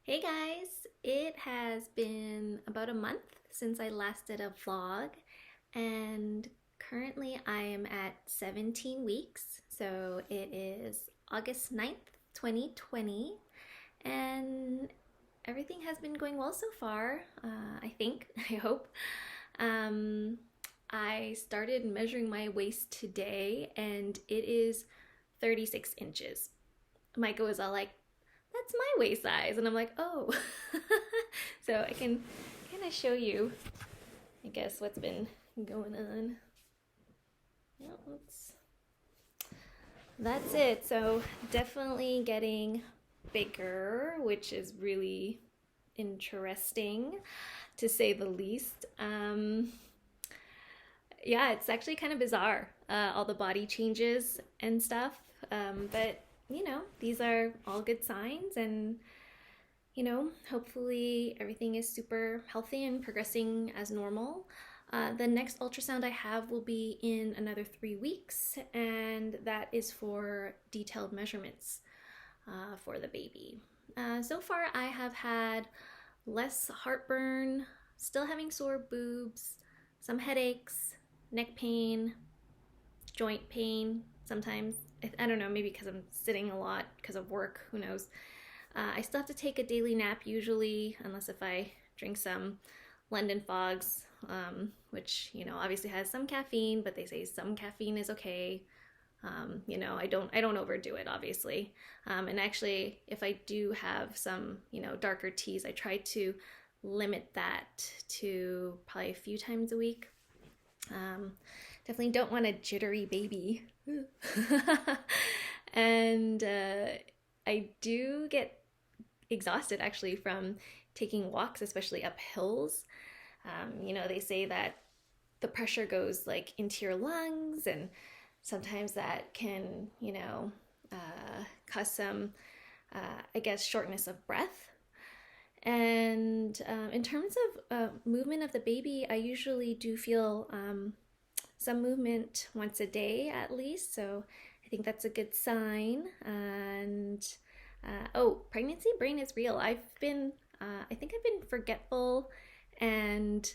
Hey guys, it has been about a month since I last did a vlog, and currently I am at 17 weeks. So it is August 9th, 2020, and everything has been going well so far, I think, I hope. Um, I started measuring my waist today, and it is 36 inches. Micah was all like, that's my waist size. And I'm like, oh. So I can kind of show you, I guess, what's been going on. Yeah, that's it. So definitely getting bigger, which is really interesting to say the least. Yeah, it's actually kind of bizarre, all the body changes and stuff. But, these are all good signs, and hopefully everything is super healthy and progressing as normal. The next ultrasound I have will be in another 3 weeks, and that is for detailed measurements for the baby. So far, I have had less heartburn, still having sore boobs, some headaches, neck pain, joint pain sometimes. I don't know, maybe because I'm sitting a lot because of work, who knows. I still have to take a daily nap usually, unless if I drink some London Fogs, which obviously has some caffeine, but they say some caffeine is okay. I don't overdo it, obviously. And actually, if I do have some darker teas, I try to limit that to probably a few times a week. Definitely don't want a jittery baby. And I do get exhausted actually from taking walks, especially up hills. They say that the pressure goes like into your lungs, and sometimes that can, cause some, I guess, shortness of breath. And in terms of movement of the baby, I usually do feel some movement once a day at least. So I think that's a good sign. And oh, pregnancy brain is real. I think I've been forgetful and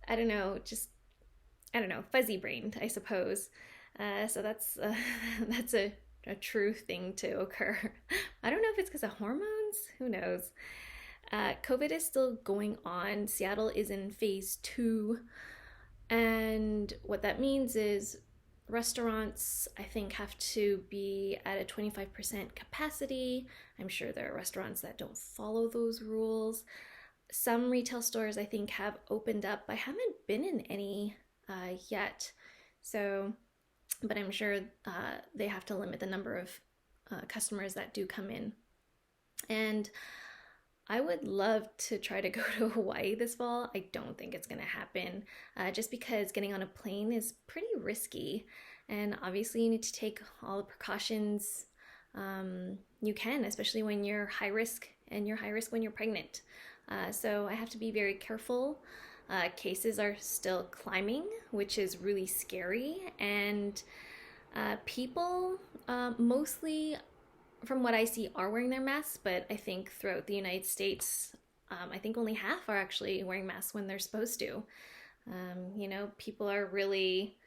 I don't know, fuzzy brained, I suppose. So that's a true thing to occur. I don't know if it's because of hormones. Who knows? COVID is still going on. Seattle is in phase 2. And what that means is restaurants, I think, have to be at a 25% capacity. I'm sure there are restaurants that don't follow those rules. Some retail stores, I think, have opened up. I haven't been in any yet. So, but I'm sure they have to limit the number of customers that do come in. And I would love to try to go to Hawaii this fall. I don't think it's going to happen just because getting on a plane is pretty risky. And obviously, you need to take all the precautions you can, especially when you're high risk, and you're high risk when you're pregnant. So I have to be very careful. Cases are still climbing, which is really scary. And people mostly, from what I see, are wearing their masks, but I think throughout the United States, I think only half are actually wearing masks when they're supposed to. People are really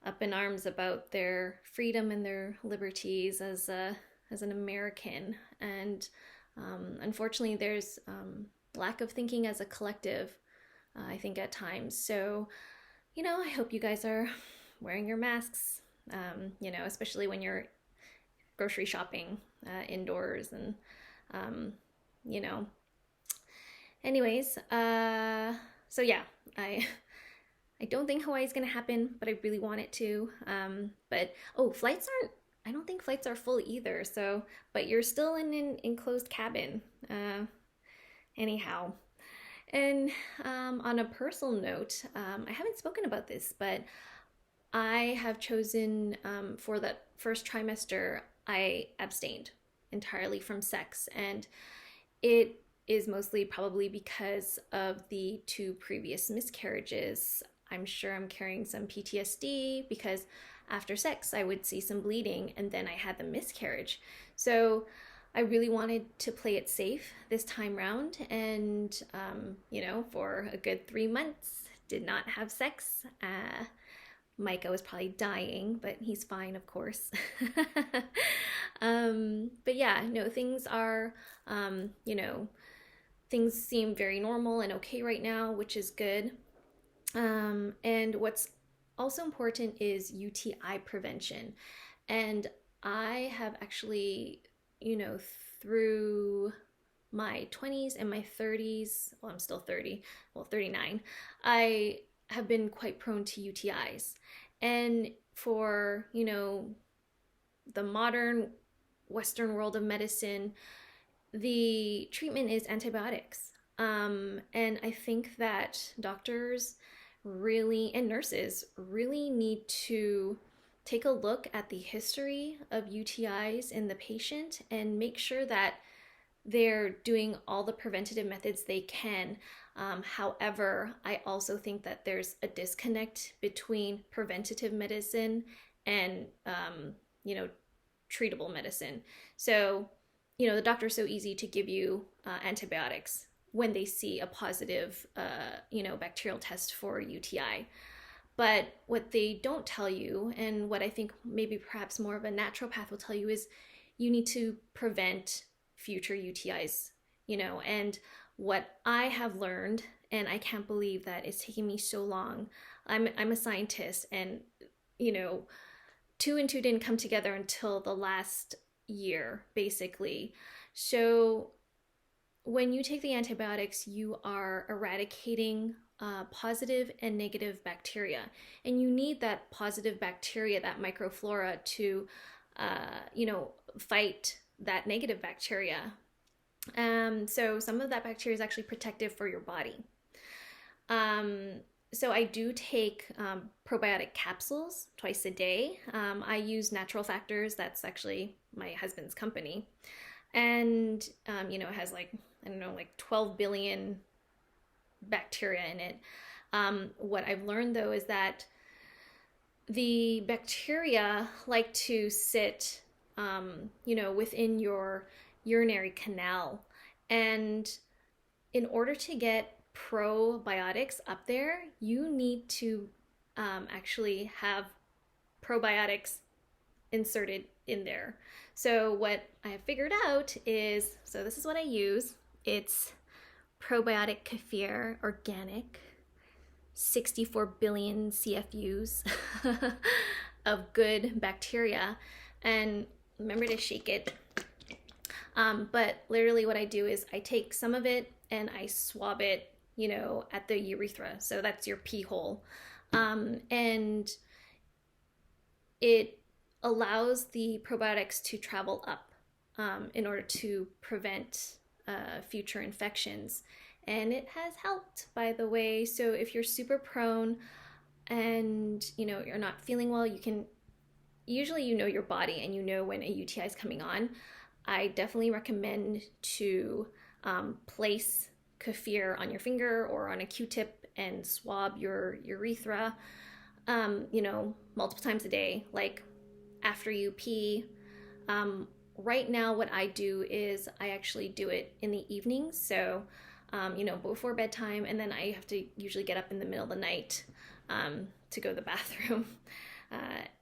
up in arms about their freedom and their liberties as an American, and unfortunately, there's lack of thinking as a collective. I think at times. So, I hope you guys are wearing your masks. Especially when you're grocery shopping indoors, and you know anyways, so yeah, I don't think Hawaii's gonna happen, but I really want it to. But oh, flights aren't, I don't think flights are full either. So, but you're still in an enclosed cabin. Anyhow, and on a personal note, I haven't spoken about this, but I have chosen, for that first trimester, I abstained entirely from sex. And it is mostly probably because of the 2 previous miscarriages. I'm sure I'm carrying some PTSD because after sex, I would see some bleeding, and then I had the miscarriage. So I really wanted to play it safe this time round, and for a good 3 months, did not have sex. Micah was probably dying, but he's fine, of course. But yeah, no, things are, things seem very normal and okay right now, which is good. And what's also important is UTI prevention. And I have actually, you know, through my 20s and my 30s, well, I'm still 30, well, 39, I have been quite prone to UTIs. And for, the modern Western world of medicine, the treatment is antibiotics. And I think that doctors really and nurses really need to take a look at the history of UTIs in the patient and make sure that they're doing all the preventative methods they can. However, I also think that there's a disconnect between preventative medicine and, treatable medicine. So, the doctor's so easy to give you antibiotics when they see a positive, bacterial test for UTI. But what they don't tell you, and what I think maybe perhaps more of a naturopath will tell you, is you need to prevent future UTIs, and what I have learned, and I can't believe that it's taking me so long. I'm a scientist, and two and two didn't come together until the last year, basically. So when you take the antibiotics, you are eradicating positive and negative bacteria, and you need that positive bacteria, that microflora, to fight that negative bacteria. So some of that bacteria is actually protective for your body. So I do take probiotic capsules twice a day. I use Natural Factors. That's actually my husband's company. And, it has like 12 billion bacteria in it. What I've learned though is that the bacteria like to sit, within your urinary canal. And in order to get probiotics up there, you need to actually have probiotics inserted in there. So what I have figured out is, so this is what I use. It's probiotic kefir, organic, 64 billion CFUs of good bacteria. And remember to shake it. But literally what I do is I take some of it and I swab it, at the urethra. So that's your pee hole. And it allows the probiotics to travel up in order to prevent future infections. And it has helped, by the way. So if you're super prone and, you're not feeling well, you can usually your body and when a UTI is coming on. I definitely recommend to place kefir on your finger or on a Q-tip and swab your urethra, multiple times a day, like after you pee. Right now, what I do is I actually do it in the evening. So, before bedtime, and then I have to usually get up in the middle of the night to go to the bathroom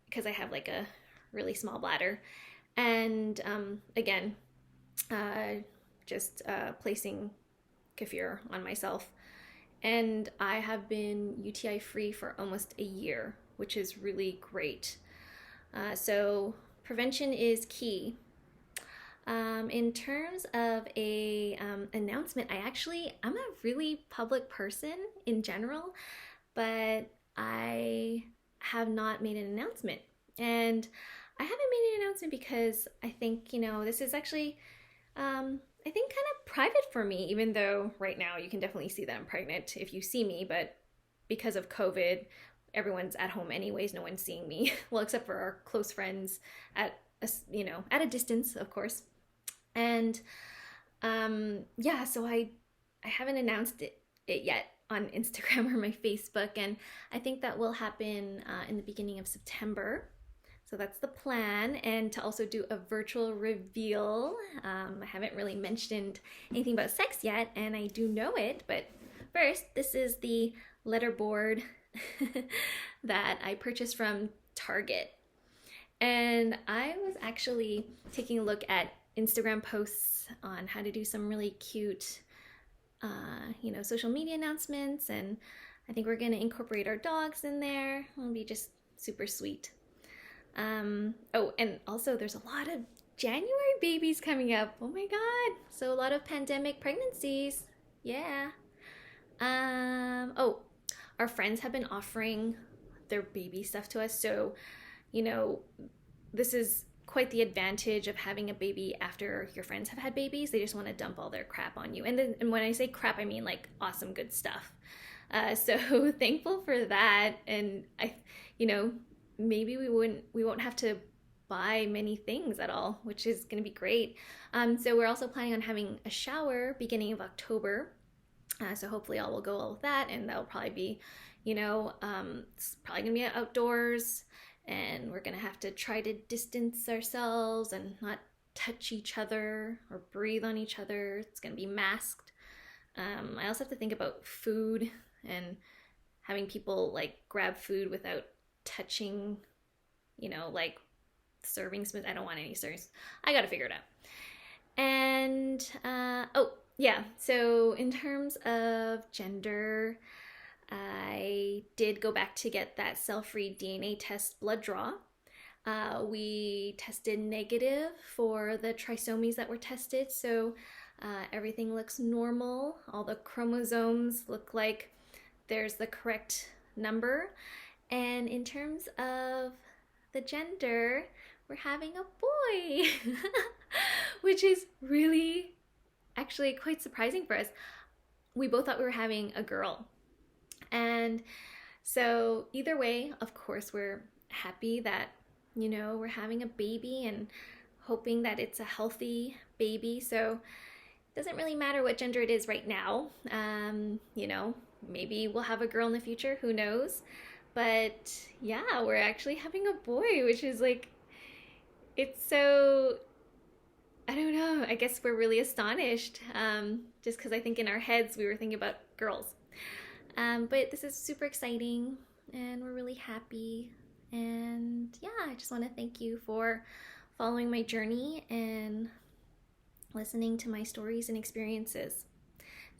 because I have like a really small bladder. And again, just placing kefir on myself. And I have been UTI free for almost a year, which is really great. So prevention is key. In terms of a announcement, I'm a really public person in general, but I have not made an announcement. And I haven't made an announcement because I think, this is actually, I think, kind of private for me, even though right now you can definitely see that I'm pregnant if you see me, but because of COVID, everyone's at home anyways, no one's seeing me, well, except for our close friends at a distance, of course. And so I haven't announced it yet on Instagram or my Facebook, and I think that will happen in the beginning of September. So that's the plan, and to also do a virtual reveal. I haven't really mentioned anything about sex yet, and I do know it, but first, this is the letterboard that I purchased from Target. And I was actually taking a look at Instagram posts on how to do some really cute, social media announcements. And I think we're going to incorporate our dogs in there. It'll be just super sweet. Oh, and also there's a lot of January babies coming up. Oh my God. So a lot of pandemic pregnancies. Yeah. Oh, our friends have been offering their baby stuff to us. So, you know, this is quite the advantage of having a baby after your friends have had babies. They just want to dump all their crap on you. And when I say crap, I mean like awesome, good stuff. So thankful for that. And maybe we won't have to buy many things at all, which is going to be great. So we're also planning on having a shower beginning of October. So hopefully all will go well with that, and that'll probably be, it's probably gonna be outdoors, and we're gonna have to try to distance ourselves and not touch each other or breathe on each other. It's gonna be masked. I also have to think about food and having people like grab food without touching, like serving spoons. I don't want any servings. I gotta figure it out. And yeah, so in terms of gender, I did go back to get that cell-free DNA test blood draw. We tested negative for the trisomies that were tested, so everything looks normal. All the chromosomes look like there's the correct number. And in terms of the gender, we're having a boy, which is really actually quite surprising for us. We both thought we were having a girl. And so either way, of course, we're happy that, we're having a baby and hoping that it's a healthy baby. So it doesn't really matter what gender it is right now. Maybe we'll have a girl in the future, who knows? But yeah, we're actually having a boy, which is like, it's so, I don't know, I guess we're really astonished, just because I think in our heads we were thinking about girls. But this is super exciting, and we're really happy. And yeah, I just want to thank you for following my journey and listening to my stories and experiences.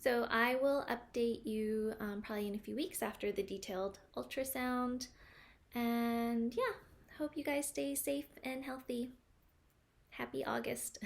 So I will update you probably in a few weeks after the detailed ultrasound. And yeah, hope you guys stay safe and healthy. Happy August.